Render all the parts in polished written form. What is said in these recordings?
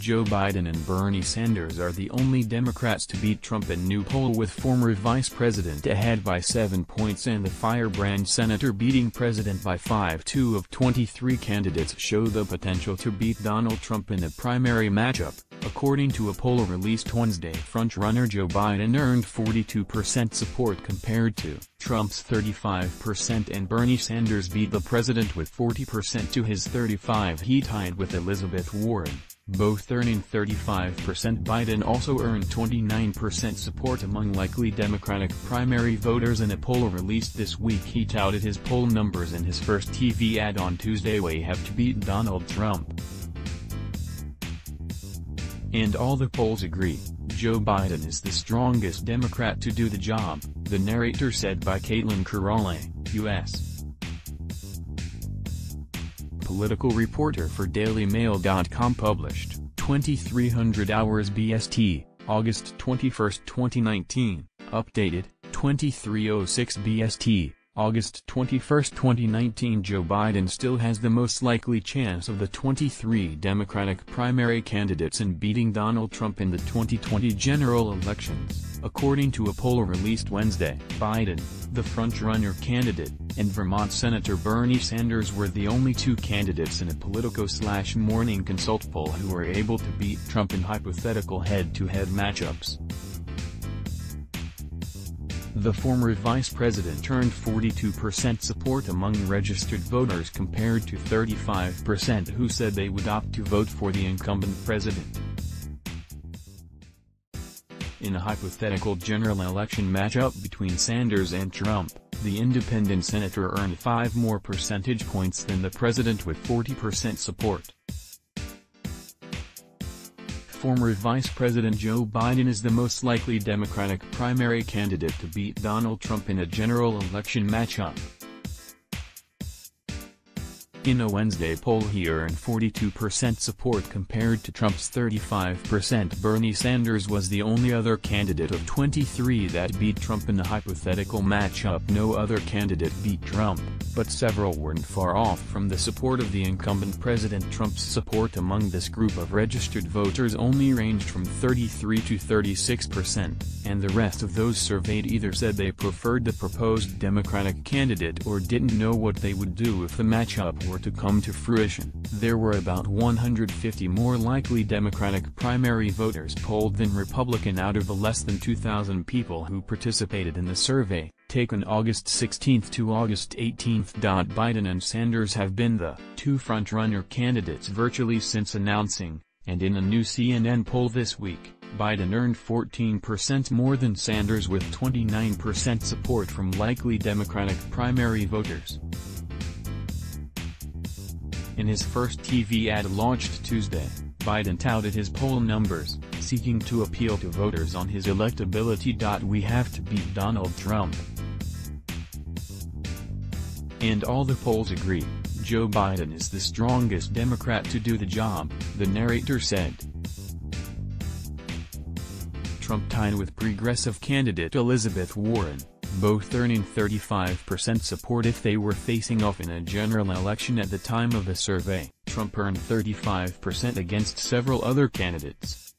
Joe Biden and Bernie Sanders are the only Democrats to beat Trump in new poll, with former vice president ahead by 7 points and the firebrand senator beating president by 5. 2 of 23 candidates show the potential to beat Donald Trump in a primary matchup. According to a poll released Wednesday, frontrunner Joe Biden earned 42% support compared to Trump's 35%, and Bernie Sanders beat the president with 40% to his 35%. He tied with Elizabeth Warren, both earning 35%. Biden also earned 29% support among likely Democratic primary voters in a poll released this week. He touted his poll numbers in his first TV ad on Tuesday. "We have to beat Donald Trump. And all the polls agree, Joe Biden is the strongest Democrat to do the job," the narrator said by Caitlin Carole, U.S. political reporter for DailyMail.com, published 2300 hours BST, August 21, 2019, updated 2306 BST, August 21, 2019. Joe Biden still has the most likely chance of the 23 Democratic primary candidates in beating Donald Trump in the 2020 general elections, according to a poll released Wednesday. Biden, the frontrunner candidate, and Vermont Senator Bernie Sanders were the only two candidates in a Politico/Morning Consult poll who were able to beat Trump in hypothetical head-to-head matchups. The former vice president earned 42% support among registered voters compared to 35% who said they would opt to vote for the incumbent president. In a hypothetical general election matchup between Sanders and Trump, the independent senator earned 5 more percentage points than the president with 40% support. Former Vice President Joe Biden is the most likely Democratic primary candidate to beat Donald Trump in a general election matchup. In a Wednesday poll, he earned 42% support compared to Trump's 35%. Bernie Sanders was the only other candidate of 23 that beat Trump in a hypothetical matchup. No other candidate beat Trump, but several weren't far off from the support of the incumbent president. Trump's support among this group of registered voters only ranged from 33 to 36%, and the rest of those surveyed either said they preferred the proposed Democratic candidate or didn't know what they would do if the matchup were to come to fruition. There were about 150 more likely Democratic primary voters polled than Republican out of the less than 2,000 people who participated in the survey, taken August 16 to August 18. Biden and Sanders have been the two frontrunner candidates virtually since announcing, and in a new CNN poll this week, Biden earned 14% more than Sanders with 29% support from likely Democratic primary voters. In his first TV ad launched Tuesday, Biden touted his poll numbers, seeking to appeal to voters on his electability. "We have to beat Donald Trump. And all the polls agree, Joe Biden is the strongest Democrat to do the job," the narrator said. Trump tied with progressive candidate Elizabeth Warren, both earning 35% support if they were facing off in a general election at the time of the survey. Trump earned 35% against several other candidates.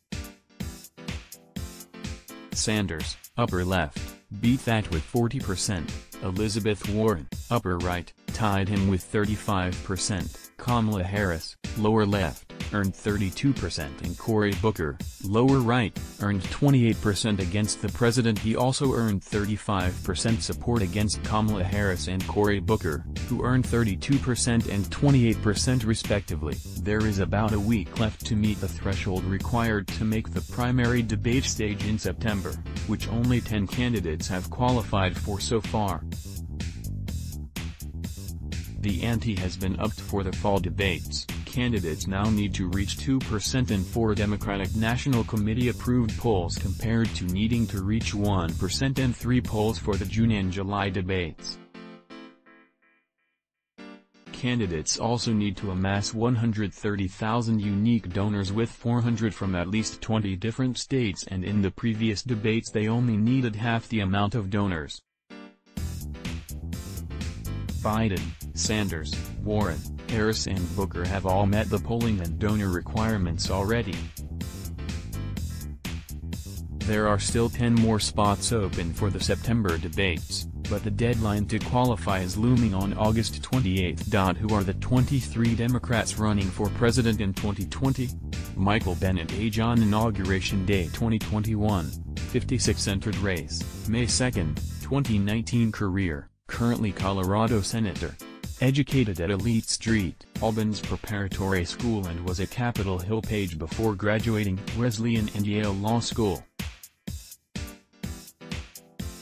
Sanders, upper left, beat that with 40%. Elizabeth Warren, upper right, tied him with 35%. Kamala Harris, lower left, earned 32%, and Cory Booker, lower right, earned 28% against the president. He also earned 35% support against Kamala Harris and Cory Booker, who earned 32% and 28% respectively. There is about a week left to meet the threshold required to make the primary debate stage in September, which only 10 candidates have qualified for so far. The ante has been upped for the fall debates. Candidates now need to reach 2% in 4 Democratic National Committee-approved polls compared to needing to reach 1% in 3 polls for the June and July debates. Candidates also need to amass 130,000 unique donors, with 400 from at least 20 different states, and in the previous debates they only needed half the amount of donors. Biden, Sanders, Warren, Harris and Booker have all met the polling and donor requirements already. There are still 10 more spots open for the September debates, but the deadline to qualify is looming on August 28. Who are the 23 Democrats running for president in 2020? Michael Bennet, age on Inauguration Day 2021, 56 entered race, May 2, 2019. Career, currently Colorado Senator. Educated at Elite Street, Albans Preparatory School and was a Capitol Hill page before graduating Wesleyan and Yale Law School.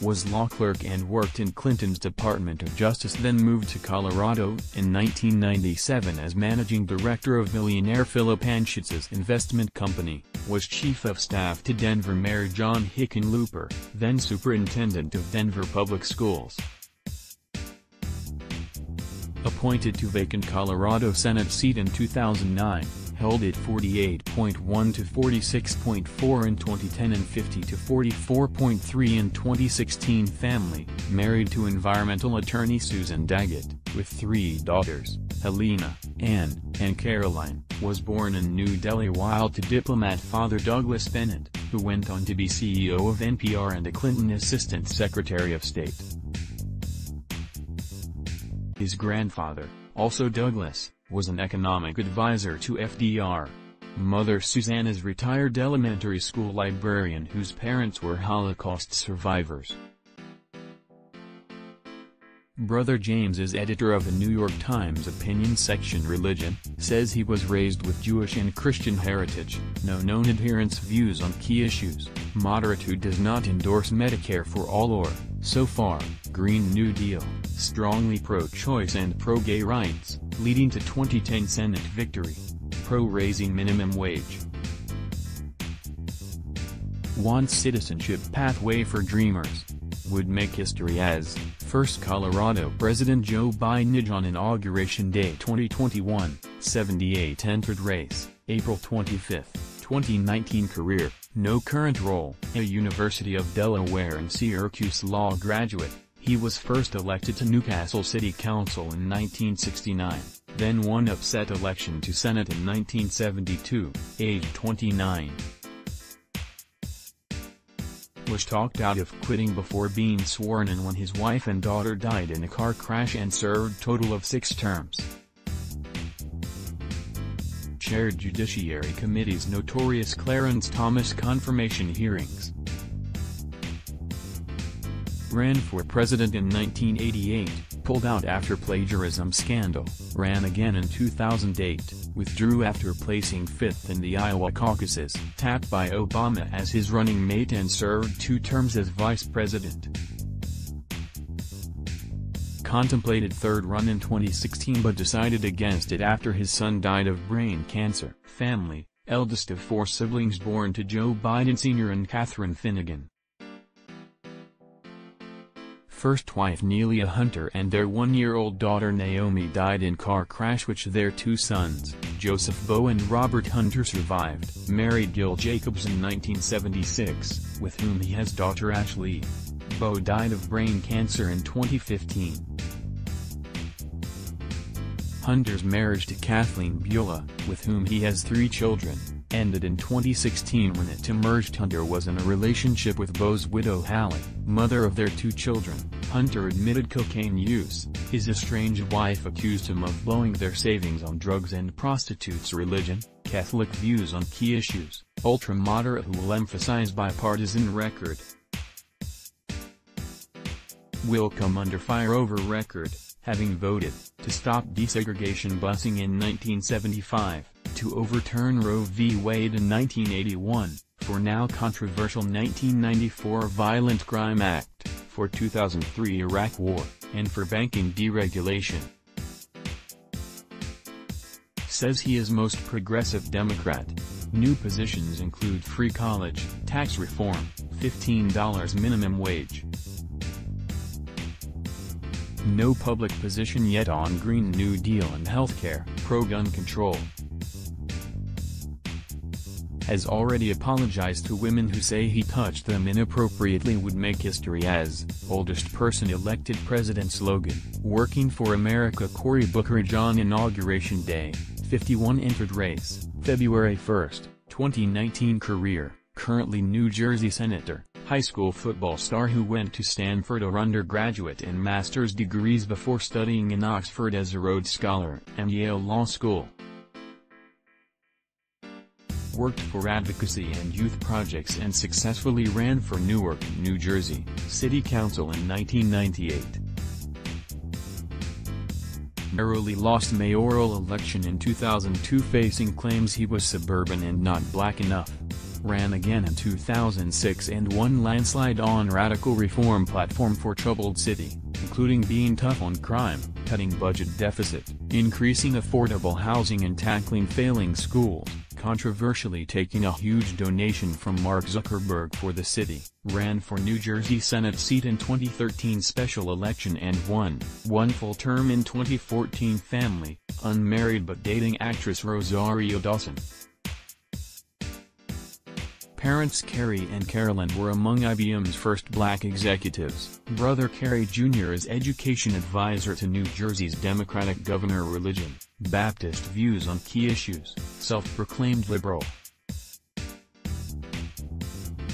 Was law clerk and worked in Clinton's Department of Justice, then moved to Colorado in 1997 as managing director of millionaire Philip Anschitz's investment company, was chief of staff to Denver Mayor John Hickenlooper, then superintendent of Denver Public Schools. Appointed to vacant Colorado Senate seat in 2009, held it 48.1 to 46.4 in 2010 and 50 to 44.3 in 2016. Family, married to environmental attorney Susan Daggett, with 3 daughters, Helena, Anne, and Caroline, was born in New Delhi while to diplomat father Douglas Bennett, who went on to be CEO of NPR and a Clinton Assistant Secretary of State. His grandfather, also Douglas, was an economic advisor to FDR. Mother Suzanne is retired elementary school librarian whose parents were Holocaust survivors. Brother James is editor of the New York Times opinion section. Religion, says he was raised with Jewish and Christian heritage, no known adherence. Views on key issues, moderate who does not endorse Medicare for all or, so far, Green New Deal, strongly pro-choice and pro-gay rights, leading to 2010 Senate victory. Pro-raising minimum wage. Wants citizenship pathway for dreamers. Would make history as first Colorado President Joe Biden on Inauguration Day 2021, 78 entered race, April 25, 2019. Career, no current role. A University of Delaware and Syracuse law graduate, he was first elected to Newcastle City Council in 1969, then won upset election to Senate in 1972, age 29. Was talked out of quitting before being sworn in when his wife and daughter died in a car crash and served total of 6 terms. Chaired Judiciary Committee's notorious Clarence Thomas confirmation hearings. Ran for president in 1988, pulled out after plagiarism scandal, ran again in 2008, withdrew after placing 5th in the Iowa caucuses, tapped by Obama as his running mate and served 2 terms as vice president. Contemplated 3rd run in 2016 but decided against it after his son died of brain cancer. Family, eldest of 4 siblings born to Joe Biden Sr. and Catherine Finnegan. First wife Nelia Hunter and their 1-year-old daughter Naomi died in car crash which their 2 sons, Joseph Bowe and Robert Hunter, survived. Married Gil Jacobs in 1976, with whom he has daughter Ashley. Bowe died of brain cancer in 2015. Hunter's marriage to Kathleen Beulah, with whom he has 3 children, ended in 2016 when it emerged Hunter was in a relationship with Bowe's widow Hallie, mother of their 2 children. Hunter admitted cocaine use, his estranged wife accused him of blowing their savings on drugs and prostitutes. Religion, Catholic views on key issues, ultra-moderate who will emphasize bipartisan record. Will come under fire over record, having voted to stop desegregation busing in 1975, to overturn Roe v. Wade in 1981, for now controversial 1994 Violent Crime Act, for 2003 Iraq War, and for banking deregulation. Says he is most progressive Democrat. New positions include free college, tax reform, $15 minimum wage. No public position yet on Green New Deal and healthcare, pro-gun control. has already apologized to women who say he touched them inappropriately. Would make history as oldest person elected president slogan. Working for America. Cory Bookeridge on Inauguration Day, 51 entered race, February 1, 2019. Career, currently New Jersey Senator, high school football star who went to Stanford for undergraduate and master's degrees before studying in Oxford as a Rhodes Scholar and Yale Law School. Worked for advocacy and youth projects and successfully ran for Newark, New Jersey, City Council in 1998. Narrowly lost mayoral election in 2002 facing claims he was suburban and not black enough. Ran again in 2006 and won landslide on radical reform platform for troubled city, including being tough on crime, cutting budget deficit, increasing affordable housing and tackling failing schools, controversially taking a huge donation from Mark Zuckerberg for the city. Ran for New Jersey Senate seat in 2013 special election and won. One full term in 2014. Family, unmarried but dating actress Rosario Dawson. Parents Kerry and Carolyn were among IBM's first black executives. Brother Kerry Jr. is education advisor to New Jersey's Democratic governor. Religion, Baptist views on key issues, self-proclaimed liberal.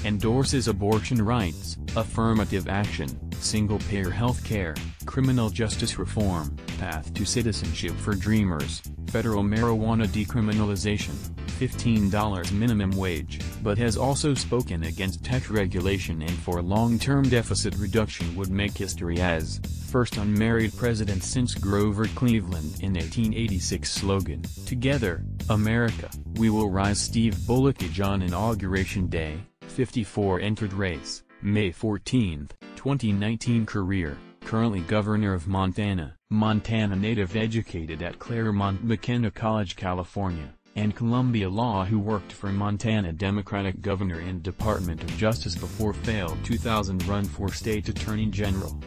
Endorses abortion rights, affirmative action, single-payer health care, criminal justice reform, path to citizenship for dreamers, federal marijuana decriminalization, $15 minimum wage, but has also spoken against tech regulation and for long-term deficit reduction. Would make history as first unmarried president since Grover Cleveland in 1886. Slogan, Together, America, We Will Rise. Steve Buttigieg on Inauguration Day, 54 entered race, May 14, 2019. Career, currently governor of Montana, Montana native, educated at Claremont McKenna College, California, and Columbia Law, who worked for Montana Democratic governor and Department of Justice before failed 2000 run for state attorney general.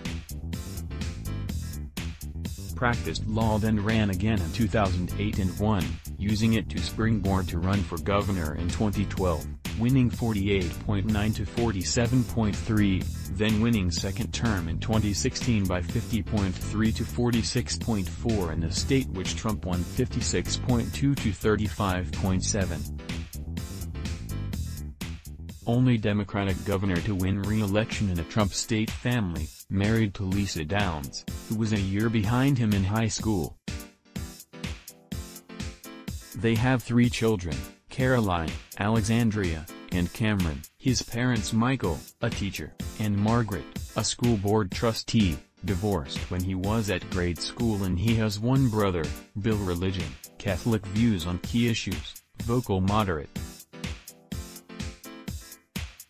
Practiced law, then ran again in 2008 and won, using it to springboard to run for governor in 2012, winning 48.9 to 47.3, then winning second term in 2016 by 50.3 to 46.4 in a state which Trump won 56.2 to 35.7. Only Democratic governor to win re-election in a Trump state. Family, married to Lisa Downs, who was a year behind him in high school. They have 3 children, Caroline, Alexandria, and Cameron. His parents, Michael, a teacher, and Margaret, a school board trustee, divorced when he was at grade school, and he has one brother, Bill. Religion, Catholic views on key issues, vocal moderate.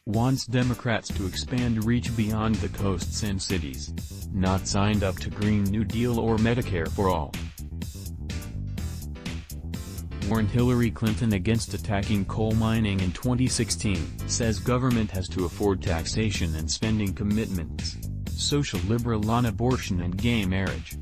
Wants Democrats to expand reach beyond the coasts and cities. Not signed up to Green New Deal or Medicare for all. Warned Hillary Clinton against attacking coal mining in 2016, says government has to afford taxation and spending commitments. Social liberal on abortion and gay marriage.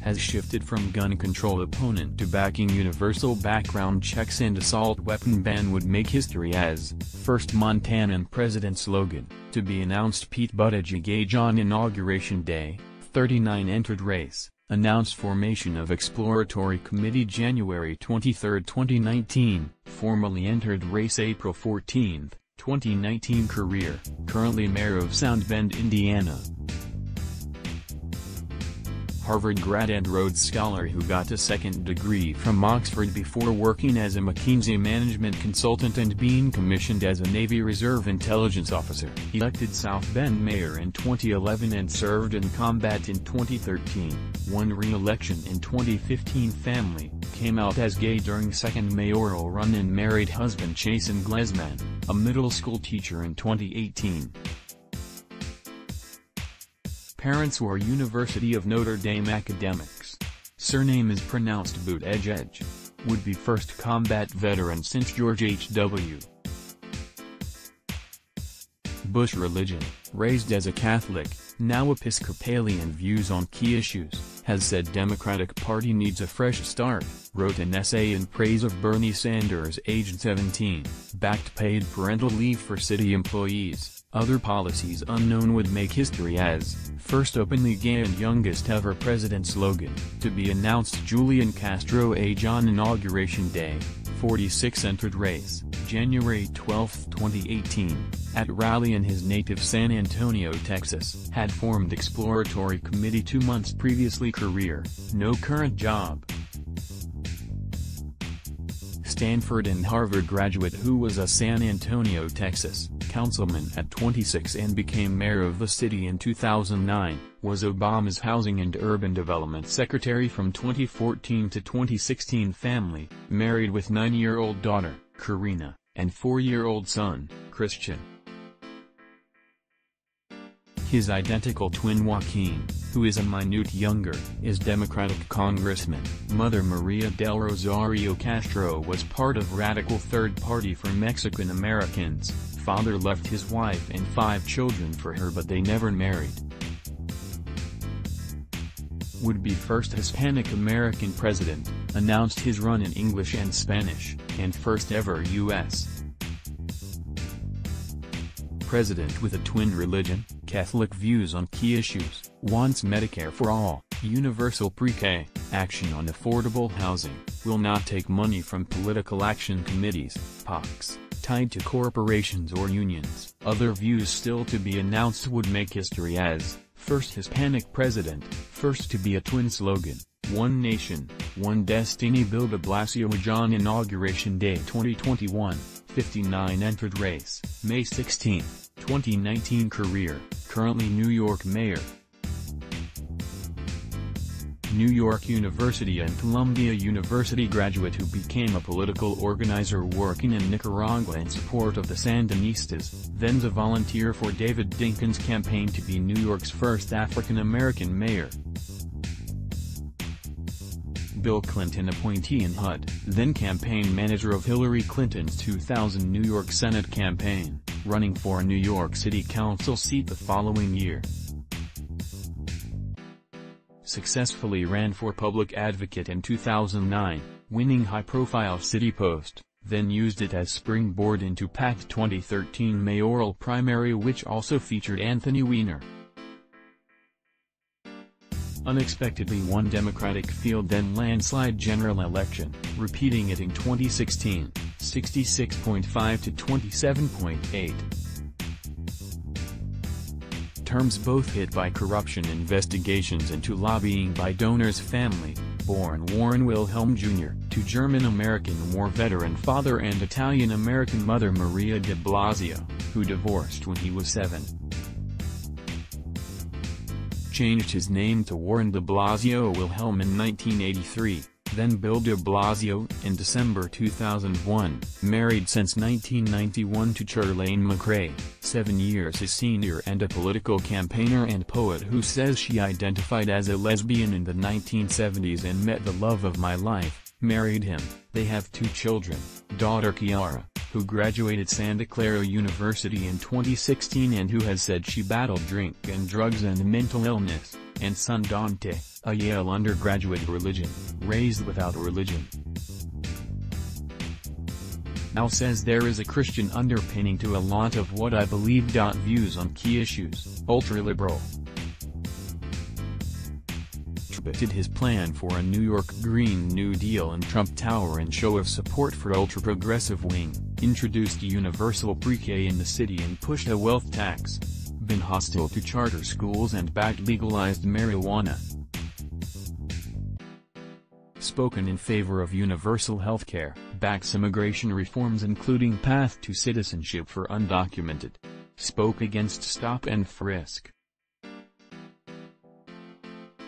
Has shifted from gun control opponent to backing universal background checks and assault weapon ban. Would make history as first Montanan president. Slogan, to be announced. Pete Buttigieg on Inauguration Day, 39 entered race, announced formation of exploratory committee January 23, 2019, formally entered race April 14, 2019. Career, currently mayor of South Bend, Indiana. Harvard grad and Rhodes Scholar who got a second degree from Oxford before working as a McKinsey management consultant and being commissioned as a Navy Reserve intelligence officer. Elected South Bend mayor in 2011 and served in combat in 2013, won re-election in 2015. Family, came out as gay during second mayoral run and married husband Chasen Glesman, a middle school teacher, in 2018. Parents were University of Notre Dame academics. Surname is pronounced Buttigieg. Would be first combat veteran since George H.W. Bush. Religion, raised as a Catholic, now Episcopalian. Views on key issues, has said Democratic Party needs a fresh start, wrote an essay in praise of Bernie Sanders' aged 17, backed paid parental leave for city employees. Other policies unknown would make history as first openly gay and youngest ever president slogan, to be announced. Julian Castro age on Inauguration Day, 46 entered race, January 12, 2018, at rally in his native San Antonio, Texas. Had formed exploratory committee 2 months previously. Career, no current job. Stanford and Harvard graduate who was a San Antonio, Texas, councilman at 26 and became mayor of the city in 2009, was Obama's Housing and Urban Development Secretary from 2014 to 2016. Family, married with 9-year-old daughter, Karina, and 4-year-old son, Christian. His identical twin Joaquin, who is a minute younger, is Democratic Congressman. Mother Maria del Rosario Castro was part of radical Third Party for Mexican Americans. Father left his wife and 5 children for her, but they never married. Would-be first Hispanic American president, announced his run in English and Spanish, and first ever U.S. president with a twin religion, Catholic views on key issues, wants Medicare for all, universal pre-K, action on affordable housing, will not take money from political action committees, PACs, tied to corporations or unions. Other views still to be announced would make history as first Hispanic president, first to be a twin slogan, One Nation, One Destiny. Bill de Blasio age on Inauguration Day 2021, 59 entered race, May 16, 2019. Career, currently New York mayor. New York University and Columbia University graduate who became a political organizer working in Nicaragua in support of the Sandinistas, then a volunteer for David Dinkins' campaign to be New York's first African-American mayor. Bill Clinton appointee in HUD, then campaign manager of Hillary Clinton's 2000 New York Senate campaign, running for a New York City Council seat the following year. Successfully ran for public advocate in 2009, winning high-profile city post, then used it as springboard into packed 2013 mayoral primary which also featured Anthony Weiner. Unexpectedly won Democratic field then landslide general election, repeating it in 2016, 66.5 to 27.8. Terms both hit by corruption investigations into lobbying by donors. Family, born Warren Wilhelm Jr. to German-American war veteran father and Italian-American mother Maria de Blasio, who divorced when he was 7. Changed his name to Warren de Blasio Wilhelm in 1983, then Bill de Blasio in December 2001, married since 1991 to Charlene McRae, 7 years his senior, and a political campaigner and poet who says she identified as a lesbian in the 1970s and met the love of my life, married him. They have 2 children, daughter Kiara, who graduated Santa Clara University in 2016 and who has said she battled drink and drugs and mental illness, and son Dante, a Yale undergraduate. Religion, raised without religion. Now says there is a Christian underpinning to a lot of what I believe. Views on key issues, ultra-liberal. Attributed his plan for a New York Green New Deal and Trump Tower in show of support for ultra-progressive wing, introduced universal pre-K in the city and pushed a wealth tax, been hostile to charter schools and backed legalized marijuana. Spoken in favor of universal healthcare, backs immigration reforms including path to citizenship for undocumented. Spoke against stop and frisk.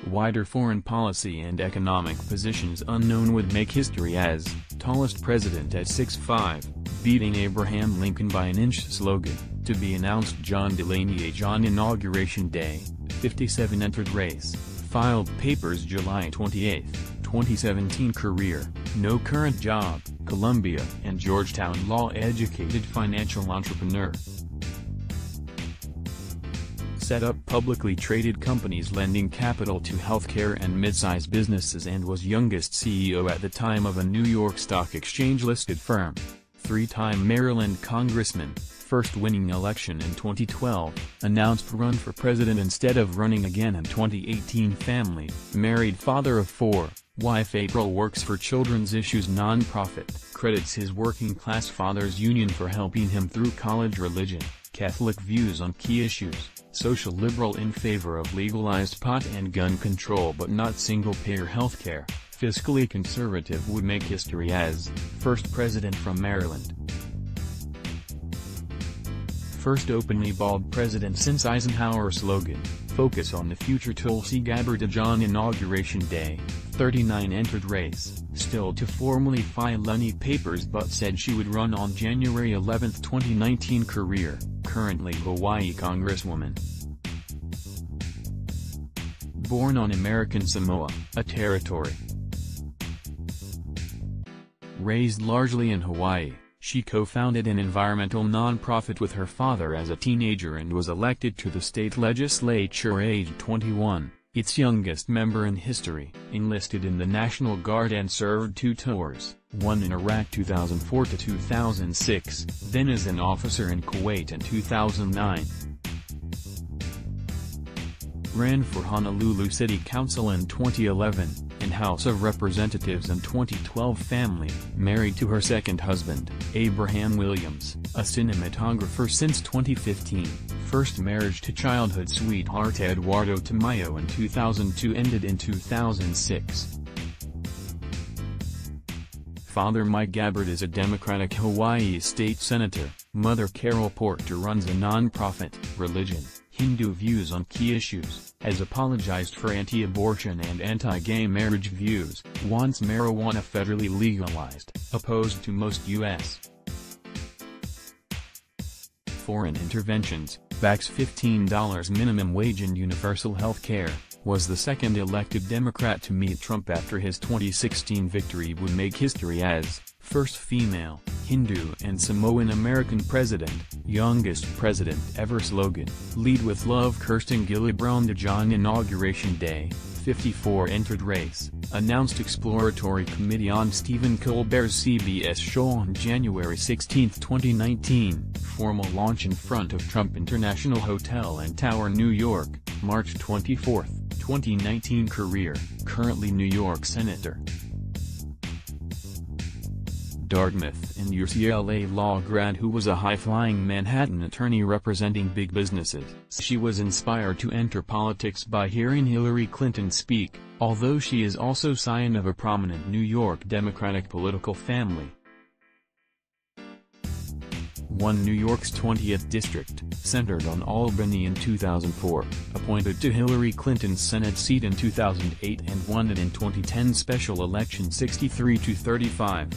Wider foreign policy and economic positions unknown would make history as tallest president at 6'5", beating Abraham Lincoln by an inch. Slogan, to be announced. John Delaney age on Inauguration Day, 57 entered race, filed papers July 28, 2017. Career, no current job, Columbia and Georgetown law educated financial entrepreneur. set up publicly traded companies lending capital to healthcare and mid-size businesses, and was youngest CEO at the time of a New York Stock Exchange-listed firm. Three-time Maryland congressman, first winning election in 2012, announced run for president instead of running again in 2018. Family, married father of four, wife April works for Children's Issues nonprofit, credits his working-class father's union for helping him through college. Religion, Catholic views on key issues, social liberal in favor of legalized pot and gun control but not single-payer healthcare, fiscally conservative, would make history as first president from Maryland. First openly bald president since Eisenhower. Slogan, focus on the future. Tulsi Gabbard on Inauguration Day, 39 entered race, still to formally file any papers but said she would run on January 11, 2019. Career, currently Hawaii Congresswoman. Born on American Samoa, a territory. Raised largely in Hawaii, she co-founded an environmental nonprofit with her father as a teenager and was elected to the state legislature aged 21, its youngest member in history. Enlisted in the National Guard and served 2 tours, one in Iraq 2004 to 2006, then as an officer in Kuwait in 2009. Ran for Honolulu City Council in 2011, and House of Representatives in 2012. Family, married to her second husband, Abraham Williams, a cinematographer since 2015, first marriage to childhood sweetheart Eduardo Tamayo in 2002, ended in 2006. Father Mike Gabbard is a Democratic Hawaii state senator. Mother Carol Porter runs a nonprofit. Religion, Hindu views on key issues, has apologized for anti-abortion and anti-gay marriage views, wants marijuana federally legalized, opposed to most U.S. foreign interventions, backs $15 minimum wage and universal health care, was the second elected Democrat to meet Trump after his 2016 victory, would make history as first female, Hindu and Samoan American president, youngest president ever. Slogan, lead with love. Kirsten Gillibrand on Inauguration Day, 54 entered race, announced exploratory committee on Stephen Colbert's CBS show on January 16, 2019, formal launch in front of Trump International Hotel and Tower, New York, March 24, 2019. Career, currently New York Senator, Dartmouth and UCLA law grad who was a high-flying Manhattan attorney representing big businesses. She was inspired to enter politics by hearing Hillary Clinton speak, although she is also scion of a prominent New York Democratic political family. Won New York's 20th district, centered on Albany in 2004, appointed to Hillary Clinton's Senate seat in 2008 and won it in 2010 special election 63-35.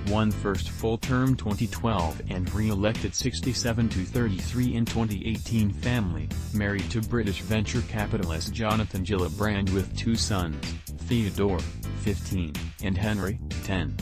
Won first full term 2012 and re-elected 67-33 in 2018. Family, married to British venture capitalist Jonathan Gillibrand with 2 sons, Theodore, 15, and Henry, 10.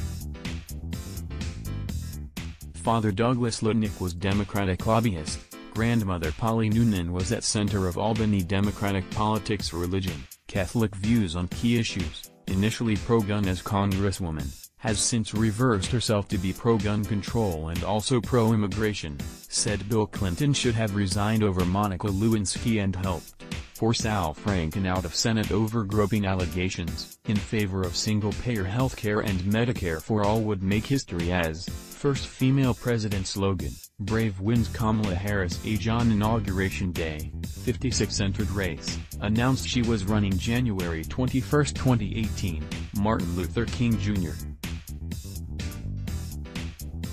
Father Douglas Lutnick was Democratic lobbyist. Grandmother Polly Noonan was at center of Albany Democratic politics. Religion, Catholic views on key issues, initially pro-gun as Congresswoman, has since reversed herself to be pro-gun control and also pro-immigration, said Bill Clinton should have resigned over Monica Lewinsky and helped force Al Franken out of Senate over groping allegations. In favor of single-payer healthcare and Medicare for all, would make history as first female president. Slogan, brave wins. Kamala Harris on Inauguration Day, 56 entered race, announced she was running January 21, 2018, Martin Luther King Jr.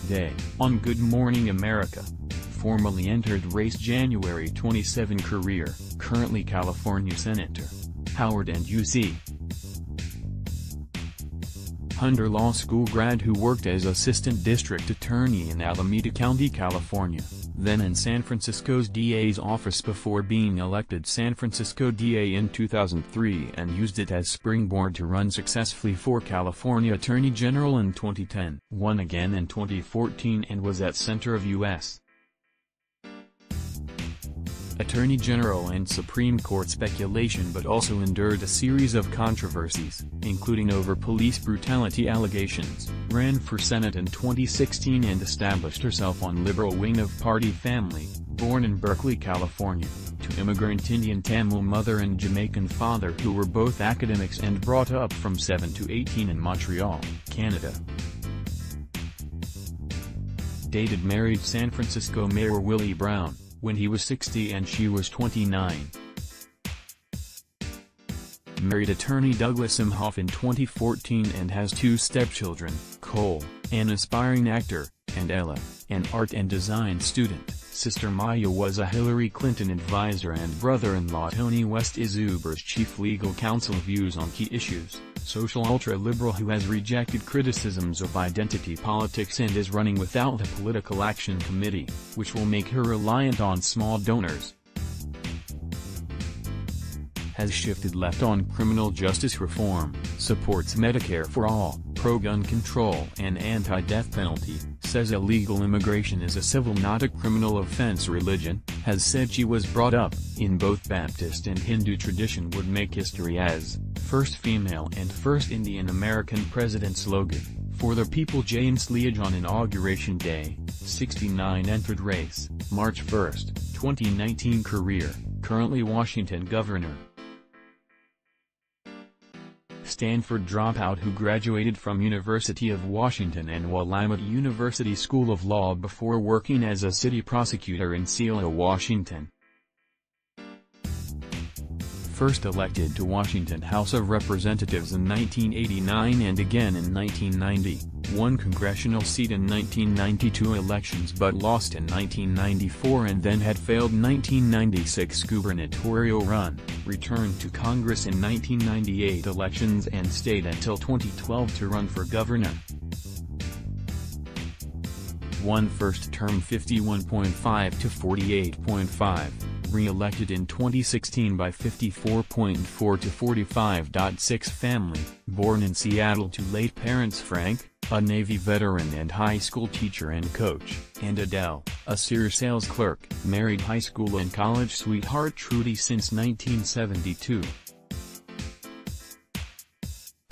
Day, on Good Morning America. Formally entered race January 27. Career, currently California Senator, Howard and UC. Hunter Law School grad who worked as assistant district attorney in Alameda County, California, then in San Francisco's DA's office before being elected San Francisco DA in 2003 and used it as springboard to run successfully for California Attorney General in 2010. Won again in 2014 and was at center of U.S. Attorney General and Supreme Court speculation, but also endured a series of controversies, including over police brutality allegations, ran for Senate in 2016 and established herself on liberal wing of party family, born in Berkeley, California, to immigrant Indian Tamil mother and Jamaican father who were both academics and brought up from 7 to 18 in Montreal, Canada. Dated married San Francisco Mayor Willie Brown, when he was 60 and she was 29. Married attorney Douglas Imhoff in 2014 and has 2 stepchildren, Cole, an aspiring actor, and Ella, an art and design student. Sister Maya was a Hillary Clinton advisor and brother-in-law Tony West is Uber's chief legal counsel. Views on key issues: social ultra-liberal who has rejected criticisms of identity politics and is running without the Political Action Committee, which will make her reliant on small donors. Has shifted left on criminal justice reform, supports Medicare for all, pro-gun control and anti-death penalty, says illegal immigration is a civil not a criminal offense. Religion, has said she was brought up in both Baptist and Hindu tradition, would make history as first female and first Indian American president. Slogan, for the people. James Leach on Inauguration Day, 69 entered race, March 1, 2019. Career, currently Washington governor. Stanford dropout who graduated from University of Washington and Willamette University School of Law before working as a city prosecutor in Seattle, Washington. First elected to Washington House of Representatives in 1989 and again in 1990, won congressional seat in 1992 elections but lost in 1994 and then had failed 1996 gubernatorial run, returned to Congress in 1998 elections and stayed until 2012 to run for governor. Won first term 51.5 to 48.5. Re-elected in 2016 by 54.4 to 45.6. Family, born in Seattle to late parents Frank, a Navy veteran and high school teacher and coach, and Adele, a Sears sales clerk, married high school and college sweetheart Trudy since 1972.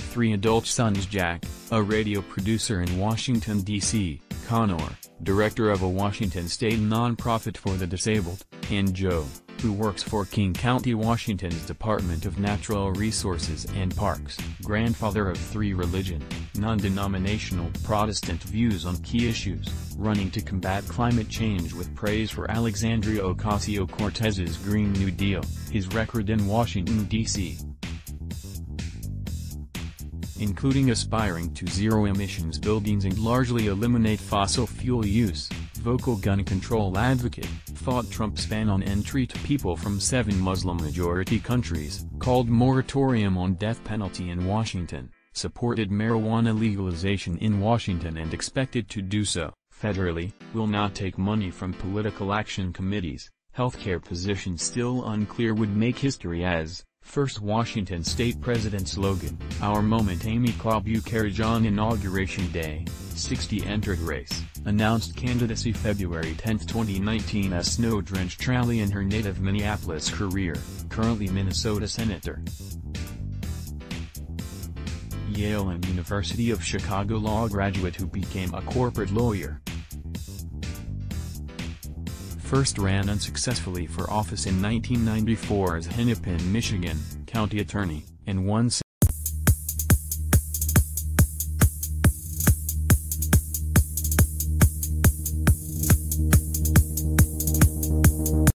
3 adult sons: Jack, a radio producer in Washington, D.C., Connor, director of a Washington state nonprofit for the disabled, and Joe, who works for King County, Washington's Department of Natural Resources and Parks. Grandfather of 3. Religion, non-denominational Protestant. Views on key issues, running to combat climate change with praise for Alexandria Ocasio-Cortez's Green New Deal, his record in Washington, D.C., including aspiring to zero-emissions buildings and largely eliminate fossil fuel use. Vocal gun control advocate, fought Trump's ban on entry to people from 7 Muslim-majority countries, called moratorium on death penalty in Washington, supported marijuana legalization in Washington and expected to do so federally, will not take money from political action committees. Healthcare position still unclear, would make history as first Washington state president. Slogan, our moment. Amy Klobuchar on Inauguration Day, 60 entered race, announced candidacy February 10, 2019. A snow-drenched rally in her native Minneapolis. Career, currently Minnesota senator. Yale and University of Chicago law graduate who became a corporate lawyer. First ran unsuccessfully for office in 1994 as Hennepin, Michigan, county attorney, and won